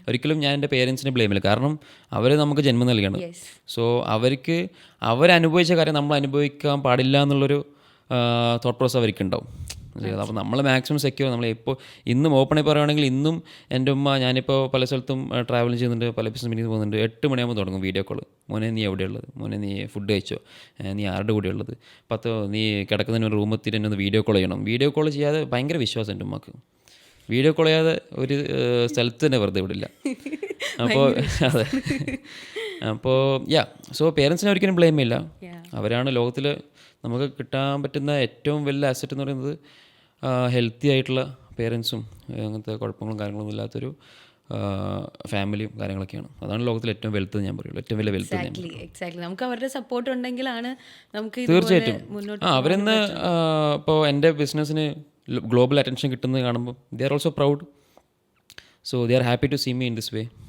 ഒരിക്കലും ഞാൻ എൻ്റെ പേരൻസിനെ ബ്ലെയിം ചെയ്യില്ല. കാരണം അവർ നമുക്ക് ജന്മം നൽകിയാണ്. സോ അവരനുഭവിച്ച കാര്യം നമ്മൾ അനുഭവിക്കാൻ പാടില്ല എന്നുള്ളൊരു തോട്ട് പ്രോസസ് അവർക്കുണ്ടാവും. അപ്പോൾ നമ്മൾ മാക്സിമം സെക്യൂർ. നമ്മൾ ഇപ്പോൾ ഇന്നും ഓപ്പണായി പറയുകയാണെങ്കിൽ ഇന്നും എൻ്റെ ഉമ്മ, ഞാനിപ്പോൾ പല സ്ഥലത്തും ട്രാവൽ ചെയ്യുന്നുണ്ട്, പല ബിസിനസ് മീറ്റിംഗ് പോകുന്നുണ്ട്, 8 മണിയാകുമ്പോൾ തുടങ്ങും വീഡിയോ കോൾ. മോനെ നീ എവിടെയുള്ളത്, മോനെ നീ ഫുഡ് കഴിച്ചോ, നീ ആരുടെ കൂടെ ഉള്ളത്, നീ കിടക്കുന്നതിന് റൂം എത്തിയിട്ട് എന്നെ ഒന്ന് വീഡിയോ കോൾ ചെയ്യണം. വീഡിയോ കോൾ ചെയ്യാതെ ഭയങ്കര വിശ്വാസം എൻ്റെ ഉമ്മക്ക്. വീഡിയോ കോൾ ചെയ്യാതെ ഒരു സ്ഥലത്ത് തന്നെ വെറുതെ വിടില്ല. അപ്പോൾ അതെ, അപ്പോൾ സോ പേരൻസിനെ ഒരിക്കലും ബ്ലെയിം ചെയ്യില്ല. അവരാണ് ലോകത്തിൽ നമുക്ക് കിട്ടാൻ പറ്റുന്ന ഏറ്റവും വലിയ അസറ്റ് എന്ന് പറയുന്നത്. ഹെൽത്തി ആയിട്ടുള്ള പേരൻസും അങ്ങനത്തെ കുഴപ്പങ്ങളും കാര്യങ്ങളൊന്നും ഇല്ലാത്തൊരു ഫാമിലിയും കാര്യങ്ങളൊക്കെയാണ്. അതാണ് ലോകത്തിൽ ഏറ്റവും വെൽത്ത് ഞാൻ പറയുള്ളൂ, ഏറ്റവും വലിയ വെൽത്ത്. എക്സാക്ട്ലി നമുക്ക് അവരുടെ സപ്പോർട്ട് ഉണ്ടെങ്കിലാണ് നമുക്ക് തീർച്ചയായിട്ടും അവരിന്ന് ഇപ്പോൾ എൻ്റെ ബിസിനസ്സിന് ഗ്ലോബൽ അറ്റൻഷൻ കിട്ടുന്നത് കാണുമ്പോൾ they are also proud. So they are happy to see me in this way.